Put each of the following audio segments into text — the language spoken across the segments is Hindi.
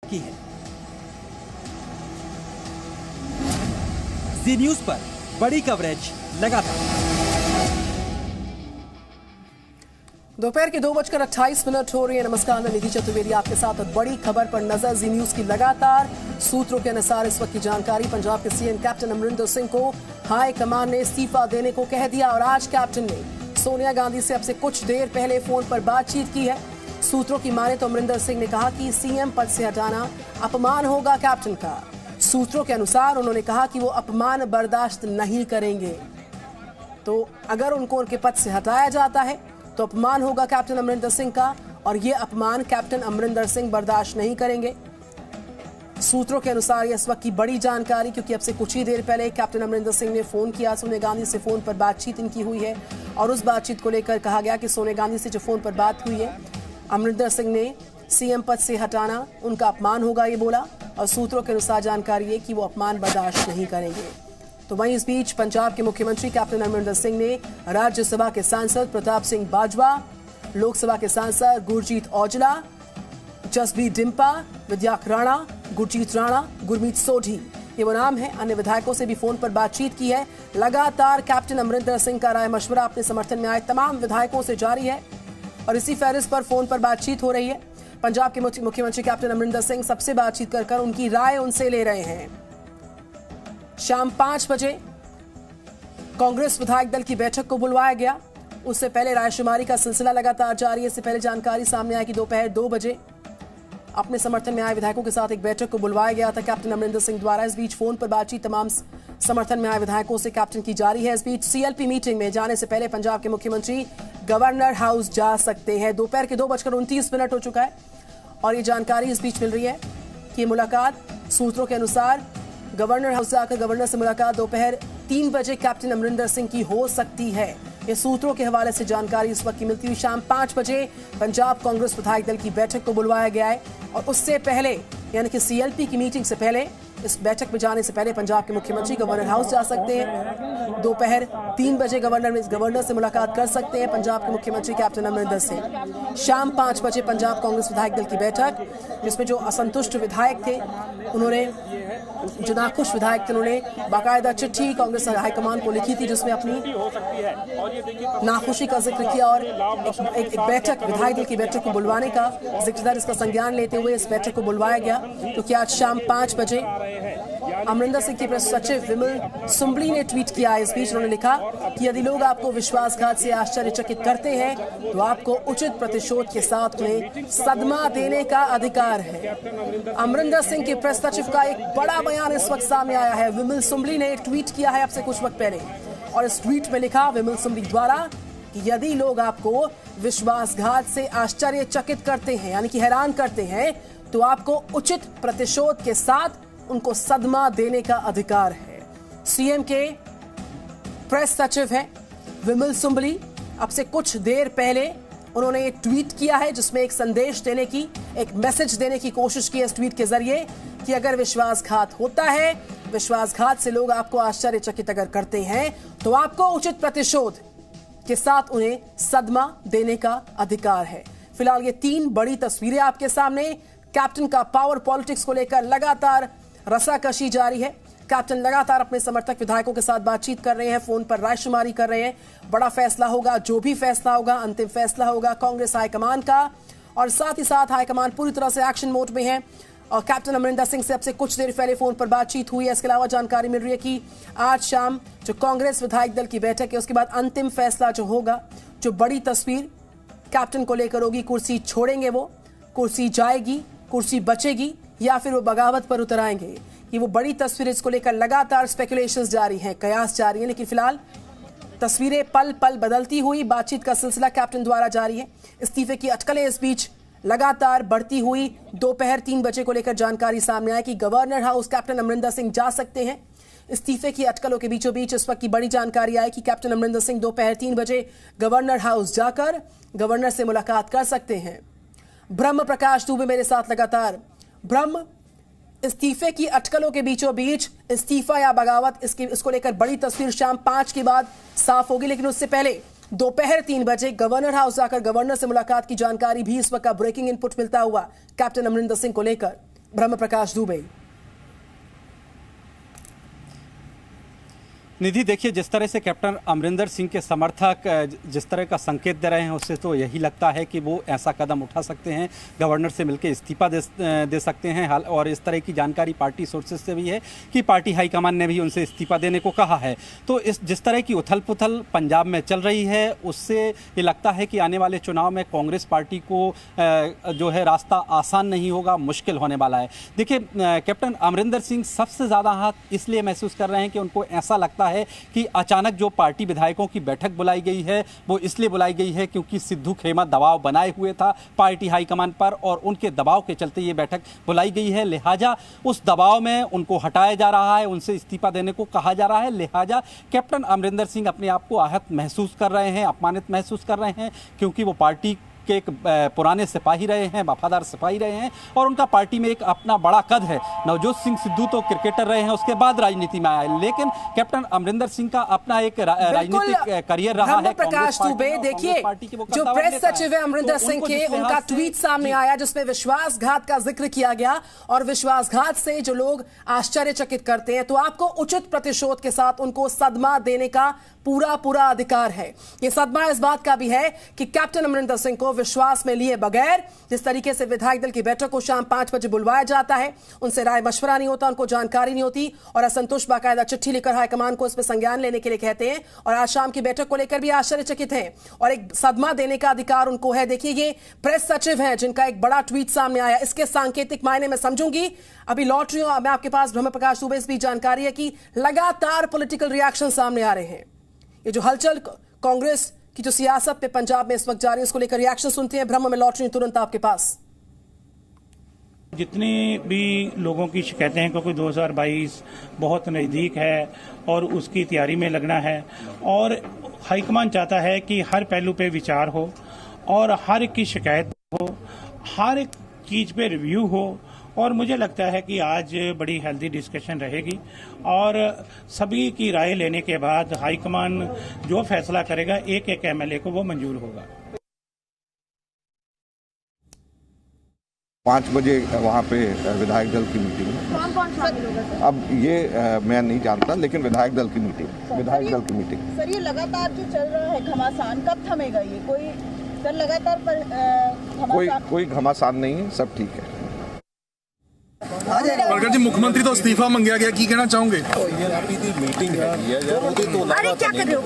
की है। जी न्यूज पर बड़ी कवरेज लगातार। दोपहर के 2:28 हो रही है। नमस्कार, मैं निधि चतुर्वेदी आपके साथ। बड़ी खबर पर नजर जी न्यूज की लगातार सूत्रों के अनुसार इस वक्त की जानकारी। पंजाब के सीएम कैप्टन अमरिंदर सिंह को हाई कमान ने इस्तीफा देने को कह दिया और आज कैप्टन ने सोनिया गांधी से अब से कुछ देर पहले फोन पर बातचीत की है। सूत्रों की माने तो अमरिंदर सिंह ने कहा कि सीएम पद से हटाना अपमान होगा कैप्टन का। सूत्रों के अनुसार उन्होंने कहा कि वो अपमान बर्दाश्त नहीं करेंगे, तो अगर उनको उनके पद से हटाया जाता है तो अपमान होगा कैप्टन अमरिंदर सिंह का, और ये अपमान कैप्टन अमरिंदर सिंह बर्दाश्त नहीं करेंगे। सूत्रों के अनुसार इस वक्त की बड़ी जानकारी, क्योंकि अब से कुछ ही देर पहले कैप्टन अमरिंदर सिंह ने फोन किया। सोनिया गांधी से फोन पर बातचीत इनकी हुई है और उस बातचीत को लेकर कहा गया कि सोनिया गांधी से जो फोन पर बात हुई है, अमरिंदर सिंह ने सीएम पद से हटाना उनका अपमान होगा ये बोला, और सूत्रों के अनुसार जानकारी है कि वो अपमान बर्दाश्त नहीं करेंगे। तो वहीं इस बीच पंजाब के मुख्यमंत्री कैप्टन अमरिंदर सिंह ने राज्यसभा के सांसद प्रताप सिंह बाजवा, लोकसभा के सांसद गुरजीत औजला, जसबीर डिम्पा, विद्याक राणा, गुरजीत राणा, गुरमीत सोढी, ये वो नाम है। अन्य विधायकों से भी फोन पर बातचीत की है। लगातार कैप्टन अमरिंदर सिंह का राय मशवरा अपने समर्थन में आए तमाम विधायकों से जारी है और इसी फहरिस्त पर फोन पर बातचीत हो रही है। पंजाब के मुख्यमंत्री कैप्टन अमरिंदर सिंह सबसे बातचीत कर उनकी राय उनसे ले रहे हैं। शाम 5 बजे कांग्रेस विधायक दल की बैठक को बुलवाया गया। उससे पहले रायशुमारी का सिलसिला लगातार जारी है। इससे पहले जानकारी सामने आई कि दोपहर 2 बजे अपने समर्थन में आए विधायकों के साथ एक बैठक को बुलवाया गया था कैप्टन अमरिंदर सिंह द्वारा। इस बीच फोन पर बातचीत तमाम समर्थन में आए विधायकों से कैप्टन की जारी है। इस बीच सीएलपी मीटिंग में जाने से पहले पंजाब के मुख्यमंत्री गवर्नर हाउस जा सकते हैं। दोपहर के 2:29 हो चुका है और ये जानकारी इस बीच मिल रही है कि मुलाकात, सूत्रों के अनुसार गवर्नर हाउस जाकर गवर्नर से मुलाकात दोपहर 3 बजे कैप्टन अमरिंदर सिंह की हो सकती है। ये सूत्रों के हवाले से जानकारी इस वक्त की मिलती हुई। शाम 5 बजे पंजाब कांग्रेस विधायक दल की बैठक को बुलवाया गया है और उससे पहले, यानी कि सीएलपी की मीटिंग से पहले, इस बैठक में जाने से पहले पंजाब के मुख्यमंत्री गवर्नर हाउस जा सकते हैं। दोपहर 3 बजे गवर्नर से मुलाकात कर सकते हैं पंजाब के मुख्यमंत्री कैप्टन अमरिंदर सिंह। शाम 5 बजे पंजाब कांग्रेस विधायक दल की बैठक, जिसमें जो असंतुष्ट विधायक थे, उन्होंने, जो नाखुश विधायक थे, उन्होंने बाकायदा चिट्ठी कांग्रेस हाईकमान को लिखी थी जिसमें अपनी नाखुशी का जिक्र किया और एक बैठक, विधायक दल की बैठक को बुलवाने का जिक्र, इसका संज्ञान लेते हुए इस बैठक को बुलवाया गया। क्योंकि आज शाम 5 बजे अमरिंदर सिंह के प्रेस सचिव विमल सुंबली ने ट्वीट किया। इस बीच उन्होंने लिखा कि यदि लोग आपको विश्वासघात से आश्चर्यचकित करते हैं तो आपको उचित प्रतिशोध के साथ उन्हें सदमा देने का अधिकार है। अमरिंदर सिंह के प्रेस सचिव का एक बड़ा बयान इस वक्त सामने आया है। विमल सुंबली ने एक ट्वीट किया है अब से कुछ वक्त पहले और इस ट्वीट में लिखा विमल सुंबली द्वारा कि यदि लोग आपको विश्वासघात से आश्चर्यचकित करते हैं, यानी कि हैरान करते हैं, तो आपको उचित प्रतिशोध के साथ उनको सदमा देने का अधिकार है। सीएम के प्रेस सचिव हैं विमल सुंबली। अब से कुछ देर पहले उन्होंने एक ट्वीट किया है जिसमें एक संदेश देने की, एक मैसेज देने की कोशिश की है इस ट्वीट के जरिए कि अगर विश्वासघात होता है, विश्वासघात से लोग आपको आश्चर्यचकित अगर करते हैं, तो आपको उचित प्रतिशोध के साथ उन्हें सदमा देने का अधिकार है। फिलहाल ये 3 बड़ी तस्वीरें आपके सामने। कैप्टन का पावर पॉलिटिक्स को लेकर लगातार रसाकशी जारी है। कैप्टन लगातार अपने समर्थक विधायकों के साथ बातचीत कर रहे हैं, फोन पर रायशुमारी कर रहे हैं। बड़ा फैसला होगा, जो भी फैसला होगा, अंतिम फैसला होगा कांग्रेस हाईकमान का, और साथ ही साथ हाईकमान पूरी तरह से एक्शन मोड में है। और कैप्टन अमरिंदर सिंह से अब से कुछ देर पहले फोन पर बातचीत हुई है। इसके अलावा जानकारी मिल रही है कि आज शाम जो कांग्रेस विधायक दल की बैठक है, उसके बाद अंतिम फैसला जो होगा, जो बड़ी तस्वीर कैप्टन को लेकर होगी, कुर्सी छोड़ेंगे वो, कुर्सी जाएगी, कुर्सी बचेगी, या फिर वो बगावत पर उतर आएंगे। ये वो बड़ी तस्वीर, इसको लेकर लगातार स्पेकुलेशंस जारी हैं, कयास जारी हैं। लेकिन फिलहाल तस्वीरें पल पल बदलती हुई, बातचीत का सिलसिला कैप्टन द्वारा जारी है। इस्तीफे की अटकलें इस बीच लगातार बढ़ती हुई। दोपहर 3 बजे को लेकर जानकारी सामने आई कि governor house captain Amarinder Singh जा सकते हैं। इस्तीफे की अटकलों के बीचों बीच इस वक्त की बड़ी जानकारी आई कि कैप्टन अमरिंदर सिंह दोपहर 3 बजे गवर्नर हाउस जाकर गवर्नर से मुलाकात कर सकते हैं। ब्रह्म प्रकाश दुबे मेरे साथ लगातार। ब्रह्म, इस्तीफे की अटकलों के बीचों बीच इस्तीफा या बगावत, इसको लेकर बड़ी तस्वीर शाम 5 के बाद साफ होगी, लेकिन उससे पहले दोपहर 3 बजे गवर्नर हाउस जाकर गवर्नर से मुलाकात की जानकारी भी इस वक्त ब्रेकिंग इनपुट मिलता हुआ कैप्टन अमरिंदर सिंह को लेकर। ब्रह्म प्रकाश दुबे। निधि, देखिए, जिस तरह से कैप्टन अमरिंदर सिंह के समर्थक जिस तरह का संकेत दे रहे हैं, उससे तो यही लगता है कि वो ऐसा कदम उठा सकते हैं, गवर्नर से मिलकर इस्तीफा दे सकते हैं। और इस तरह की जानकारी पार्टी सोर्सेज से भी है कि पार्टी हाईकमान ने भी उनसे इस्तीफा देने को कहा है। तो जिस तरह की उथल पुथल पंजाब में चल रही है, उससे ये लगता है कि आने वाले चुनाव में कांग्रेस पार्टी को जो है रास्ता आसान नहीं होगा, मुश्किल होने वाला है। देखिए, कैप्टन अमरिंदर सिंह सबसे ज़्यादा हाथ इसलिए महसूस कर रहे हैं कि उनको ऐसा लगता है कि अचानक जो पार्टी विधायकों की बैठक बुलाई गई है, वो इसलिए बुलाई गई है क्योंकि सिद्धू खेमा दबाव बनाए हुए था पार्टी हाईकमान पर, और उनके दबाव के चलते ये बैठक बुलाई गई है। लिहाजा उस दबाव में उनको हटाया जा रहा है, उनसे इस्तीफा देने को कहा जा रहा है। लिहाजा कैप्टन अमरिंदर सिंह अपने आप को आहत महसूस कर रहे हैं, अपमानित महसूस कर रहे हैं, क्योंकि वो पार्टी के एक पुराने सिपाही रहे हैं, वफादार सिपाही रहे हैं, और उनका पार्टी में एक अपना बड़ा कद है। नवजोत सिंह सिद्धू तो क्रिकेटर रहे हैं, उसके बाद राजनीति में आए, लेकिन कैप्टन अमरिंदर सिंह का अपना एक राजनीतिक करियर रहा है। प्रकाश दुबे, देखिए, जो प्रेस सचिव है अमरिंदर सिंह के, उनका ट्वीट सामने आया जिसमें विश्वासघात का जिक्र किया गया, और विश्वासघात से जो लोग आश्चर्यचकित करते हैं, तो आपको उचित प्रतिशोध के साथ उनको सदमा देने का पूरा अधिकार है। ये सदमा इस बात का भी है कि कैप्टन अमरिंदर सिंह को विश्वास में लिए बगैर जिस तरीके से विधायक दल की बैठक को शाम 5 बजे बुलवाया जाता है, उनसे राय मशवरा नहीं होता, उनको जानकारी नहीं होती, और असंतुष्ट बाकायदा चिट्ठी लिखकर हाईकमान को इसमें संज्ञान लेने के लिए कहते हैं, और आज शाम की बैठक को लेकर भी आश्चर्यचकित हैं, और एक सदमा देने का अधिकार उनको है। देखिए, ये प्रेस सचिव हैं जिनका एक बड़ा ट्वीट सामने आया, इसके सांकेतिक मायने में समझूंगी। अभी लौट रही हूं मैं आपके पास, ब्रह्म प्रकाश दुबे से भी जानकारी है कि लगातार पॉलिटिकल रिएक्शन सामने आ रहे हैं। ये जो हलचल कांग्रेस की जो सियासत पे पंजाब में इस वक्त जारी है, उसको लेकर रिएक्शन सुनते हैं। ब्रह्म में लौट रही तुरंत आपके पास। जितनी भी लोगों की शिकायतें हैं, क्योंकि 2022 बहुत नज़दीक है और उसकी तैयारी में लगना है, और हाईकमान चाहता है कि हर पहलू पे विचार हो और हर एक की शिकायत हो, हर एक चीज़ पे रिव्यू हो, और मुझे लगता है कि आज बड़ी हेल्दी डिस्कशन रहेगी, और सभी की राय लेने के बाद हाईकमान जो फैसला करेगा, एक एक एमएलए को वो मंजूर होगा। 5 बजे वहाँ पे विधायक दल की मीटिंग है। कौन शामिल होगा? अब ये मैं नहीं जानता, लेकिन विधायक दल की मीटिंग। सर, ये लगातार जो चल रहा है घमासान, कब थमेगा ये? कोई सर लगातार कोई घमासान नहीं है, सब ठीक है। परगट जी, मुख्यमंत्री तो इस्तीफा मंगया गया, की कहना चाहोगे? मीटिंग है अरे क्या कर रहे हो?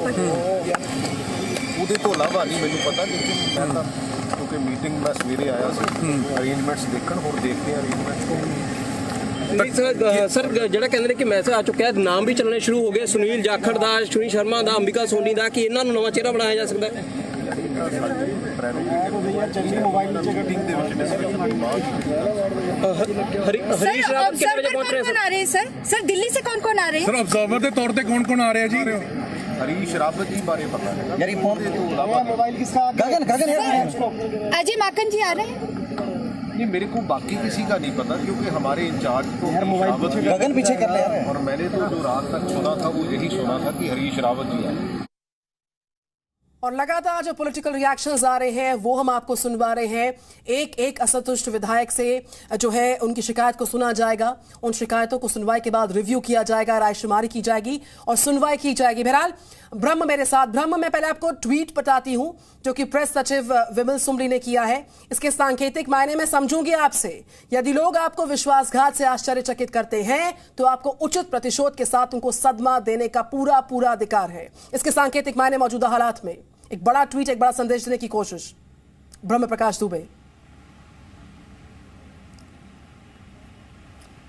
ਉਹਦੇ ਤੋਂ ਇਲਾਵਾ ਨਹੀਂ ਮੈਨੂੰ ਪਤਾ, ਲੇਕਿਨ ਮੈਂ ਤਾਂ ਕਿਉਂਕਿ ਮੀਟਿੰਗ ਮੈਂ ਸਵੇਰੇ ਆਇਆ ਸੀ, ਅਰੇਂਜਮੈਂਟਸ ਦੇਖਣ, ਹੋਰ ਦੇਖਦੇ ਹਾਂ ਅਰੇਂਜਮੈਂਟਸ। ਸਰ ਜਿਹੜਾ ਕਹਿੰਦੇ ਨੇ ਕਿ ਮੈਸੇਜ ਆ ਚੁੱਕਿਆ, ਨਾਮ ਵੀ ਚੱਲਣੇ ਸ਼ੁਰੂ ਹੋ ਗਏ, ਸੁਨੀਲ ਜਾਖੜ ਦਾ, ਸ਼੍ਰੀ ਸ਼ਰਮਾ ਦਾ, ਅੰਬਿਕਾ ਸੋਨੀ ਦਾ, ਕਿ ਇਹਨਾਂ ਨੂੰ ਨਵਾਂ ਚਿਹਰਾ ਬਣਾਇਆ ਜਾ ਸਕਦਾ ਹੈ। हरीश रावत कितने बजे पहुंच रहे हैं सर? दिल्ली से कौन आ रहे हैं? सर, ऑब्जर्वर के तौर पे कौन आ रहे हैं जी? हरीश रावत जी बारे पता है। यार फोन तो अलावा मोबाइल किसका? गगन है। अजय माकन जी आ रहे हैं? नहीं, मेरे को बाकी किसी का नहीं पता, क्योंकि हमारे इंचार्ज तो गगन पीछे कर ले यार। और मैंने तो जो रात तक सुना था वो यही सुना था कि हरीश रावत जी आए। और लगातार जो पॉलिटिकल रिएक्शंस आ रहे हैं वो हम आपको सुनवा रहे हैं। एक एक असंतुष्ट विधायक से जो है उनकी शिकायत को सुना जाएगा, उन शिकायतों को सुनवाई के बाद रिव्यू किया जाएगा, रायशुमारी की जाएगी और सुनवाई की जाएगी। बहरहाल ब्रह्म मेरे साथ। ब्रह्म, मैं पहले आपको ट्वीट बताती हूं जो कि प्रेस सचिव विमल सुमरी ने किया है। इसके सांकेतिक मायने में समझूंगी आपसे। यदि लोग आपको विश्वासघात से आश्चर्यचकित करते हैं तो आपको उचित प्रतिशोध के साथ उनको सदमा देने का पूरा अधिकार है। इसके सांकेतिक मायने मौजूदा हालात में एक बड़ा ट्वीट, एक बड़ा संदेश देने की कोशिश। ब्रह्म प्रकाश दुबे।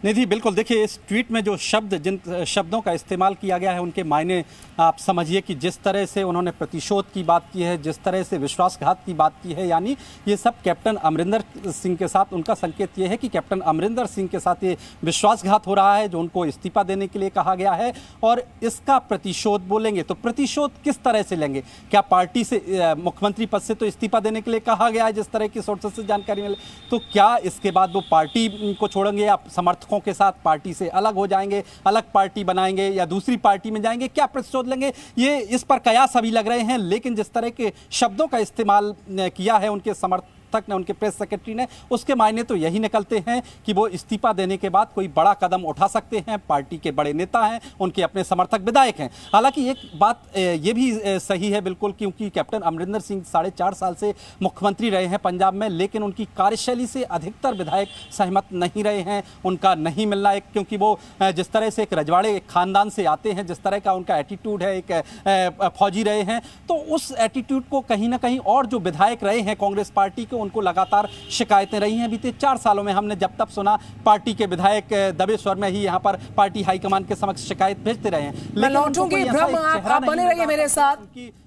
निधि, बिल्कुल, देखिए, इस ट्वीट में जो जिन शब्दों का इस्तेमाल किया गया है उनके मायने आप समझिए कि जिस तरह से उन्होंने प्रतिशोध की बात की है, जिस तरह से विश्वासघात की बात की है, यानी ये सब कैप्टन अमरिंदर सिंह के साथ, उनका संकेत ये है कि कैप्टन अमरिंदर सिंह के साथ ये विश्वासघात हो रहा है, जो उनको इस्तीफा देने के लिए कहा गया है, और इसका प्रतिशोध बोलेंगे तो प्रतिशोध किस तरह से लेंगे? क्या पार्टी से मुख्यमंत्री पद से तो इस्तीफा देने के लिए कहा गया है, जिस तरह की सोर्सेस से जानकारी मिले, तो क्या इसके बाद वो पार्टी को छोड़ेंगे या समर्थकों के साथ पार्टी से अलग हो जाएंगे, अलग पार्टी बनाएंगे या दूसरी पार्टी में जाएंगे? क्या प्रतिशोध लेंगे? ये इस पर कयास अभी लग रहे हैं, लेकिन जिस तरह के शब्दों का इस्तेमाल किया है उनके समर्थक ने, उनके प्रेस सेक्रेटरी ने, उसके मायने तो यही निकलते हैं कि वो इस्तीफा देने के बाद कोई बड़ा कदम उठा सकते हैं, पार्टी के बड़े नेता हैं, उनके अपने समर्थक विधायक हैं। हालांकि एक बात ये भी सही है बिल्कुल, क्योंकि कैप्टन अमरिंदर सिंह 4.5 साल से मुख्यमंत्री रहे हैं पंजाब में, लेकिन उनकी कार्यशैली से अधिकतर विधायक सहमत नहीं रहे हैं, उनका नहीं मिलना एक, क्योंकि वो जिस तरह से एक रजवाड़े एक खानदान से आते हैं, जिस तरह का उनका एटीट्यूड है, एक फौजी रहे हैं, तो उस एटीट्यूड को कहीं ना कहीं, और जो विधायक रहे हैं कांग्रेस पार्टी के, उनको लगातार शिकायतें रही हैं। बीते 4 सालों में हमने जब तब सुना पार्टी के विधायक दबे स्वर में ही यहाँ पर पार्टी हाईकमान के समक्ष शिकायत भेजते रहे हैं। मैं लौटूंगी ब्रह्म, आप बने रहिए मेरे साथ।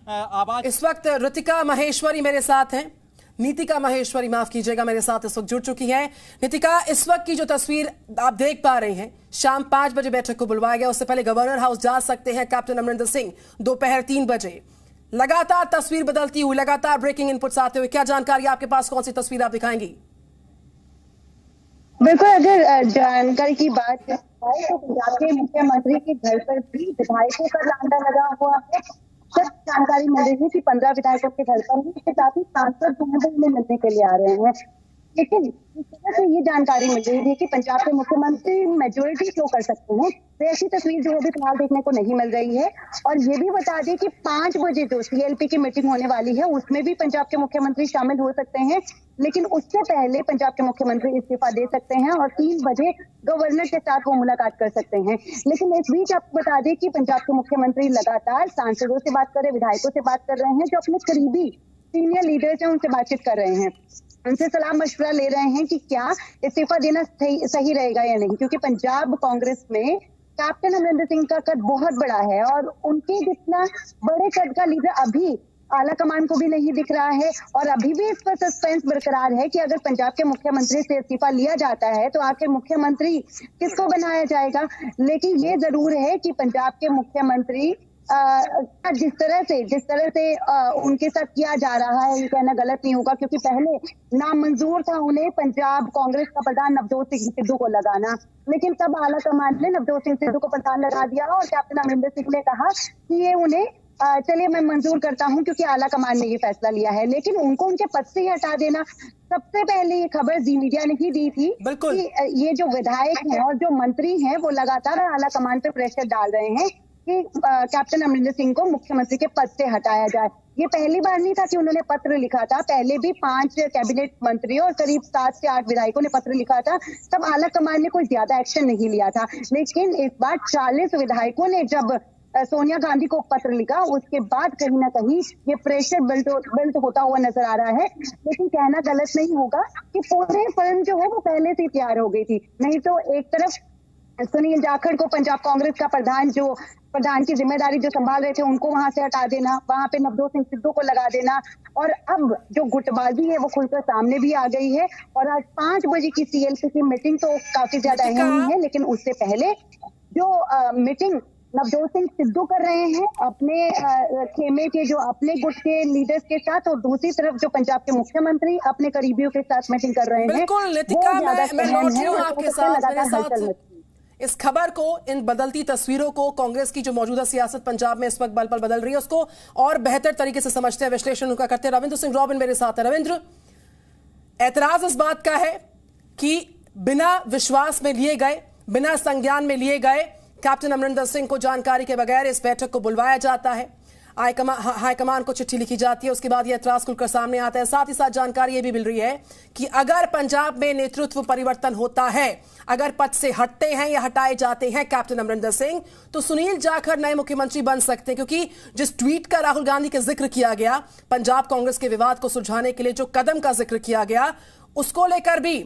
आवाज इस वक्त ऋतिका महेश्वरी मेरे साथ हैं, नीतिका महेश्वरी माफ कीजिएगा, मेरे साथ इस वक्त जुड़ चुकी हैं। नीतिका, इस वक्त की जो तस्वीर आप देख पा रही हैं, शाम 5 बजे बैठक को बुलवाया गया, उससे पहले गवर्नर हाउस जा सकते हैं कैप्टन अमरिंदर सिंह दोपहर 3 बजे। लगातार तस्वीर बदलती हुई, लगातार ब्रेकिंग इनपुट्स आते हुए, क्या जानकारी आपके पास, कौन सी तस्वीर आप दिखाएंगी? बिल्कुल, अगर जानकारी की बात है तो पंजाब के मुख्यमंत्री के घर पर भी विधायकों का लांडा लगा हुआ है। जब जानकारी मिल रही है कि 15 विधायकों के घर पर ही, इसके साथ ही सांसद उन्हें मिलने के लिए आ रहे हैं, लेकिन इस तरह से ये जानकारी मिल रही है कि पंजाब के मुख्यमंत्री मेजोरिटी शो कर सकते हैं, तो ऐसी तस्वीर जो अभी फिलहाल देखने को नहीं मिल रही है। और ये भी बता दें कि 5 बजे जो CLP की मीटिंग होने वाली है, उसमें भी पंजाब के मुख्यमंत्री शामिल हो सकते हैं, लेकिन उससे पहले पंजाब के मुख्यमंत्री इस्तीफा दे सकते हैं और 3 बजे गवर्नर के साथ वो मुलाकात कर सकते हैं। लेकिन इस बीच आपको बता दें कि पंजाब के मुख्यमंत्री लगातार सांसदों से बात कर रहे, विधायकों से बात कर रहे हैं, जो अपने करीबी सीनियर लीडर्स हैं उनसे बातचीत कर रहे हैं, उनसे सलाह मशवरा ले रहे हैं कि क्या इस्तीफा देना सही रहेगा या नहीं, क्योंकि पंजाब कांग्रेस में कैप्टन अमरिंदर सिंह का कद बहुत बड़ा है और उनके जितना बड़े कद का लीडर अभी आला कमान को भी नहीं दिख रहा है। और अभी भी इस पर सस्पेंस बरकरार है कि अगर पंजाब के मुख्यमंत्री से इस्तीफा लिया जाता है तो आखिर मुख्यमंत्री किसको बनाया जाएगा। लेकिन ये जरूर है कि पंजाब के मुख्यमंत्री जिस तरह से उनके साथ किया जा रहा है, ये कहना गलत नहीं होगा, क्योंकि पहले नामंजूर था उन्हें पंजाब कांग्रेस का प्रधान नवजोत सिंह सिद्धू को लगाना, लेकिन तब आला कमान ने नवजोत सिंह सिद्धू को प्रधान लगा दिया और कैप्टन अमरिंदर सिंह ने कहा कि ये उन्हें चलिए मैं मंजूर करता हूं क्योंकि आला कमान ने ये फैसला लिया है। लेकिन उनको उनके पद से ही हटा देना, सबसे पहले ये खबर जी मीडिया ने ही दी थी कि ये जो विधायक हैं और जो मंत्री हैं वो लगातार आला कमान पे प्रेशर डाल रहे हैं कि कैप्टन अमरिंदर सिंह को मुख्यमंत्री के पद से हटाया जाए। ये पहली बार नहीं था कि उन्होंने पत्र लिखा था, पहले भी 5 कैबिनेट मंत्री और करीब 7 से 8 विधायकों ने पत्र लिखा था, तब आला कमान ने कोई ज्यादा एक्शन नहीं लिया था। लेकिन इस बार 40 विधायकों ने जब सोनिया गांधी को पत्र लिखा, उसके बाद कहीं ना कहीं ये प्रेशर बिल्ट होता हुआ नजर आ रहा है। लेकिन कहना गलत नहीं होगा कि पूरी फिल्म जो है वो पहले से तैयार हो गई थी। नहीं तो एक तरफ सुनील जाखड़ को पंजाब कांग्रेस का प्रधान की जिम्मेदारी जो संभाल रहे थे उनको वहां से हटा देना, वहां पे नवजोत सिंह सिद्धू को लगा देना, और अब जो गुटबाजी है वो खुलकर सामने भी आ गई है। और आज 5 बजे की CLP की मीटिंग तो काफी ज्यादा अहम है, लेकिन उससे पहले जो मीटिंग नवजोत सिंह सिद्धू कर रहे हैं अपने खेमे के जो अपने गुट के लीडर्स के साथ, और दूसरी तरफ जो पंजाब के मुख्यमंत्री अपने करीबियों के साथ मीटिंग कर रहे हैं। बिल्कुल नीतिका, मैं लौट रही हूं आपके साथ इस खबर को, इन बदलती तस्वीरों को, कांग्रेस की जो मौजूदा सियासत पंजाब में इस वक्त बल बदल रही है उसको और बेहतर तरीके से समझते हैं, विश्लेषण उनका करते हैं रविंद्र सिंह रॉबिन मेरे साथ है। रविंद्र, ऐतराज इस बात का है कि बिना विश्वास में लिए गए, बिना संज्ञान में लिए गए कैप्टन अमरिंदर सिंह को जानकारी के बगैर इस बैठक को बुलवाया जाता है, हाईकमान को चिट्ठी लिखी जाती है, उसके बाद यह ऐतराज खुलकर सामने आता है। साथ ही साथ जानकारी यह भी मिल रही है कि अगर पंजाब में नेतृत्व परिवर्तन होता है, अगर पद से हटते हैं या हटाए जाते हैं कैप्टन अमरिंदर सिंह, तो सुनील जाखड़ नए मुख्यमंत्री बन सकते हैं, क्योंकि जिस ट्वीट का राहुल गांधी का जिक्र किया गया, पंजाब कांग्रेस के विवाद को सुलझाने के लिए जो कदम का जिक्र किया गया, उसको लेकर भी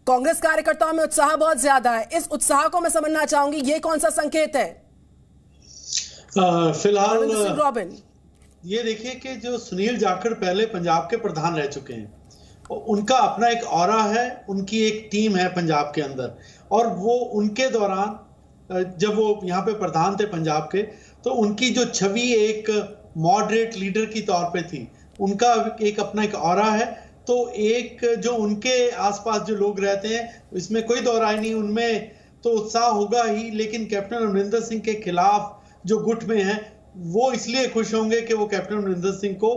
कांग्रेस कार्यकर्ताओं में उत्साह बहुत ज्यादा है। इस उत्साह को मैं समझना चाहूंगी, ये कौन सा संकेत है? फिलहाल रॉबिन, ये देखिए कि जो सुनील जाखड़ पहले पंजाब के प्रधान रह चुके हैं, उनका अपना एक ऑरा है, उनकी एक टीम है पंजाब के अंदर, और वो उनके दौरान जब वो यहाँ पे प्रधान थे पंजाब के, तो उनकी जो छवि एक मॉडरेट लीडर की तौर पे थी, उनका एक अपना एक ऑरा है। तो एक जो उनके आसपास जो लोग रहते हैं, इसमें कोई दो राय नहीं, उनमें तो उत्साह होगा ही, लेकिन कैप्टन अमरिंदर सिंह के खिलाफ जो गुट में है वो इसलिए खुश होंगे कि वो कैप्टन अमरिंदर सिंह को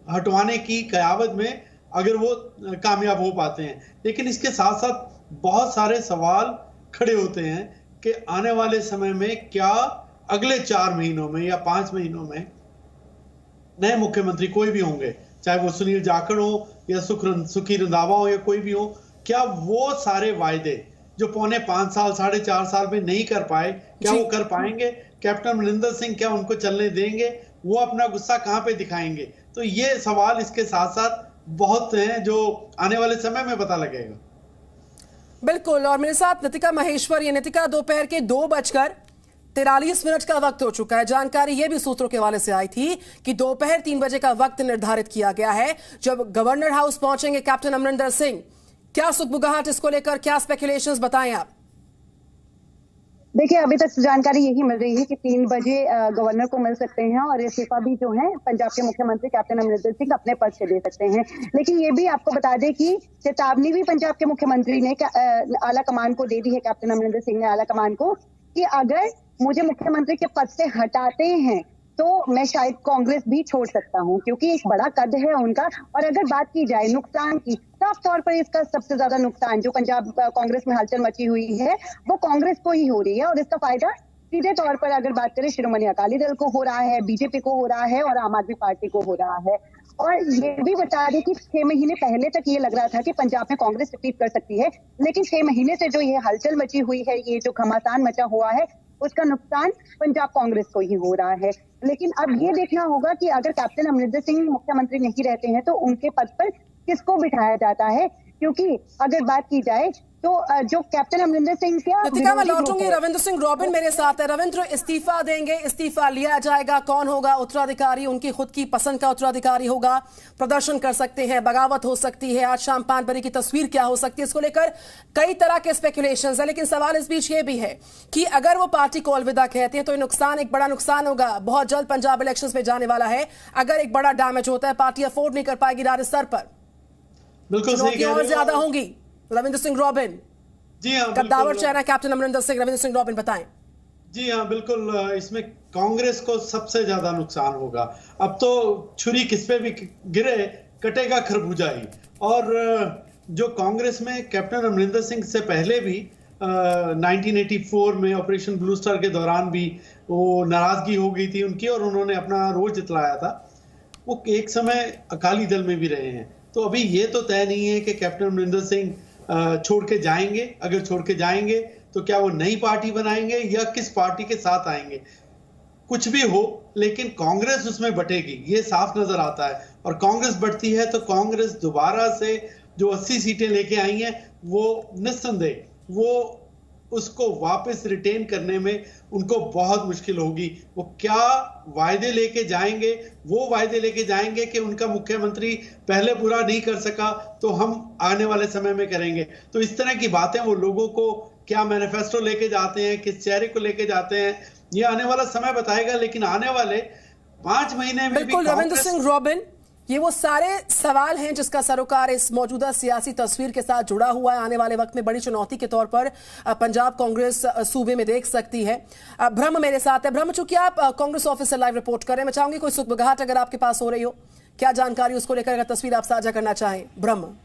हटवाने की कयावत में अगर वो कामयाब हो पाते हैं। लेकिन इसके साथ साथ बहुत सारे सवाल खड़े होते हैं कि आने वाले समय में क्या अगले 4 महीनों में या 5 महीनों में नए मुख्यमंत्री कोई भी होंगे, चाहे वो सुनील जाखड़ हो या सुखी रंधावा हो या कोई भी हो, क्या वो सारे वायदे जो पौने 5 साल 4.5 साल में नहीं कर पाए, क्या वो कर पाएंगे? कैप्टन अमरिंदर सिंह क्या उनको चलने देंगे? वो अपना गुस्सा कहां पे दिखाएंगे? तो ये सवाल इसके साथ साथ बहुत हैं जो आने वाले समय में पता लगेगा। बिल्कुल। और मेरे साथ नितिका महेश्वर। ये नितिका, दोपहर के 2:43 का वक्त हो चुका है। जानकारी ये भी सूत्रों के हवाले से आई थी कि दोपहर 3 बजे का वक्त निर्धारित किया गया है जब गवर्नर हाउस पहुंचेंगे कैप्टन अमरिंदर सिंह। क्या सुगबुगाहट इसको लेकर, क्या स्पेकुलेशंस बताएं आप? देखिए, अभी तक जानकारी यही मिल रही है कि 3 बजे गवर्नर को मिल सकते हैं और इस्तीफा भी जो है पंजाब के मुख्यमंत्री कैप्टन अमरिंदर सिंह अपने पद से दे सकते हैं। लेकिन ये भी आपको बता दें कि चेतावनी भी पंजाब के मुख्यमंत्री ने आला कमान को दे दी है, कैप्टन अमरिंदर सिंह ने आला कमान को, कि अगर मुझे मुख्यमंत्री के पद से हटाते हैं तो मैं शायद कांग्रेस भी छोड़ सकता हूं, क्योंकि एक बड़ा कद है उनका। और अगर बात की जाए नुकसान की, साफ तौर पर इसका सबसे ज्यादा नुकसान जो पंजाब कांग्रेस में हलचल मची हुई है वो कांग्रेस को ही हो रही है। और इसका फायदा सीधे तौर पर अगर बात करें शिरोमणि अकाली दल को हो रहा है, बीजेपी को हो रहा है और आम आदमी पार्टी को हो रहा है। और ये भी बता दें कि 6 महीने पहले तक ये लग रहा था कि पंजाब में कांग्रेस रिपीट कर सकती है, लेकिन 6 महीने से जो ये हलचल मची हुई है, ये जो घमासान मचा हुआ है, उसका नुकसान पंजाब कांग्रेस को ही हो रहा है। लेकिन अब ये देखना होगा कि अगर कैप्टन अमरिंदर सिंह मुख्यमंत्री नहीं रहते हैं तो उनके पद पर किसको बिठाया जाता है, क्योंकि अगर बात की जाए तो जो कैप्टन अमरिंदर सिंह नितिका, मैं लौटूंगी। रविंद्र सिंह रॉबिन मेरे साथ है। रविंद्र, इस्तीफा देंगे, इस्तीफा लिया जाएगा, कौन होगा उत्तराधिकारी? उनकी खुद की पसंद का उत्तराधिकारी होगा, प्रदर्शन कर सकते हैं, बगावत हो सकती है, आज शाम 5 बजे की तस्वीर क्या हो सकती है, इसको लेकर कई तरह के स्पेकुलेशंस है। लेकिन सवाल इस बीच ये भी है कि अगर वो पार्टी को अलविदा कहते हैं तो ये नुकसान, एक बड़ा नुकसान होगा। बहुत जल्द पंजाब इलेक्शंस में जाने वाला है। अगर एक बड़ा डैमेज होता है, पार्टी अफोर्ड नहीं कर पाएगी राज्य स्तर पर, चुनौतियां और ज्यादा होंगी। रविंद्र सिंह रॉबिन, जी हाँ, कद्दावर चेहरा कैप्टन अमरिंदर सिंह। रविंद्र सिंह रॉबिन बताएं। जी हाँ, बिल्कुल। इसमें कांग्रेस को सबसे ज्यादा नुकसान होगा। अब तो छुरी किस पे भी गिरे कटेगा खरबूजा ही। और जो कांग्रेस में कैप्टन अमरिंदर सिंह से पहले भी 1984 में ऑपरेशन ब्लू स्टार के दौरान भी वो नाराजगी हो गई थी उनकी और उन्होंने अपना रोज जितलाया था। वो एक समय अकाली दल में भी रहे हैं। तो अभी ये तो तय नहीं है कि कैप्टन अमरिंदर सिंह छोड़ के जाएंगे। अगर छोड़ के जाएंगे तो क्या वो नई पार्टी बनाएंगे या किस पार्टी के साथ आएंगे? कुछ भी हो, लेकिन कांग्रेस उसमें बटेगी, ये साफ नजर आता है। और कांग्रेस बढ़ती है तो कांग्रेस दोबारा से जो 80 सीटें लेके आई हैं वो निस्संदेह वो उसको वापस रिटेन करने में उनको बहुत मुश्किल होगी। वो क्या वायदे लेके जाएंगे? वो वायदे लेके जाएंगे कि उनका मुख्यमंत्री पहले पूरा नहीं कर सका तो हम आने वाले समय में करेंगे। तो इस तरह की बातें वो लोगों को क्या मैनिफेस्टो लेके जाते हैं, किस चेहरे को लेके जाते हैं, ये आने वाला समय बताएगा। लेकिन आने वाले 5 महीने में बिल्कुल। रविंद्र सिंह रॉबिन, ये वो सारे सवाल हैं जिसका सरोकार इस मौजूदा सियासी तस्वीर के साथ जुड़ा हुआ है। आने वाले वक्त में बड़ी चुनौती के तौर पर पंजाब कांग्रेस सूबे में देख सकती है। ब्रह्म मेरे साथ है। ब्रह्म, चूंकि आप कांग्रेस ऑफिस से लाइव रिपोर्ट कर रहे हैं, मैं चाहूंगी कोई सुगबुगाहट अगर आपके पास हो रही हो, क्या जानकारी उसको लेकर अगर तस्वीर आप साझा करना चाहें। ब्रह्म।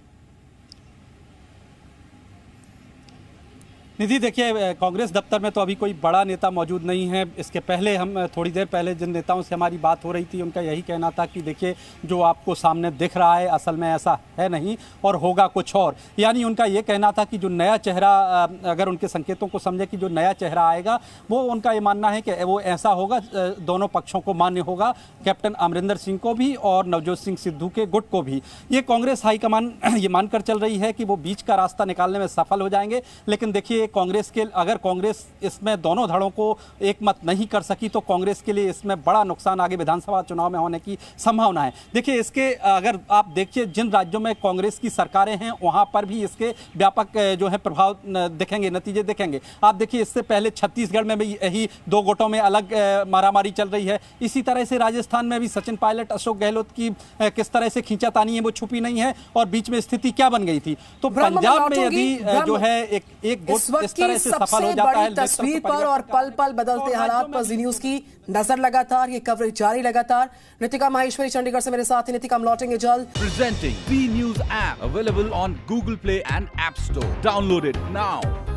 निधि, देखिए, कांग्रेस दफ्तर में तो अभी कोई बड़ा नेता मौजूद नहीं है। इसके पहले हम थोड़ी देर पहले जिन नेताओं से हमारी बात हो रही थी उनका यही कहना था कि देखिए, जो आपको सामने दिख रहा है असल में ऐसा है नहीं और होगा कुछ और। यानी उनका ये कहना था कि जो नया चेहरा, अगर उनके संकेतों को समझे कि जो नया चेहरा आएगा वो उनका ये मानना है कि वो ऐसा होगा, दोनों पक्षों को मान्य होगा, कैप्टन अमरिंदर सिंह को भी और नवजोत सिंह सिद्धू के गुट को भी। ये कांग्रेस हाईकमान ये मानकर चल रही है कि वो बीच का रास्ता निकालने में सफल हो जाएंगे। लेकिन देखिए, कांग्रेस के अगर कांग्रेस इसमें दोनों धड़ों को एक मत नहीं कर सकी तो कांग्रेस के लिए इसमें बड़ा नुकसान आगे विधानसभा चुनाव में होने की संभावना है। देखिए, इसके अगर आप देखिए जिन राज्यों में कांग्रेस की सरकारें हैं वहां पर भी इसके व्यापक जो है प्रभाव दिखेंगे, नतीजे दिखेंगे। आप देखिए, इससे पहले छत्तीसगढ़ में भी यही 2 गुटों में अलग मारामारी चल रही है। इसी तरह से राजस्थान में भी सचिन पायलट, अशोक गहलोत की किस तरह से खींचातानी है वो छुपी नहीं है और बीच में स्थिति क्या बन गई थी। तो पंजाब में यदि जो है एक गुट वक्त इस तरह की से सबसे सफल हो जाता है बड़ी तस्वीर नेतृत्व पर और पल पल बदलते और हालात राज्यों पर में जी न्यूज की नजर लगातार, ये कवरेज जारी लगातार। नितिका माहेश्वरी चंडीगढ़ से मेरे साथ हैं। नितिका, हम लौटेंगे जल्द। Presenting V News app available on Google Play and App Store. Download it now.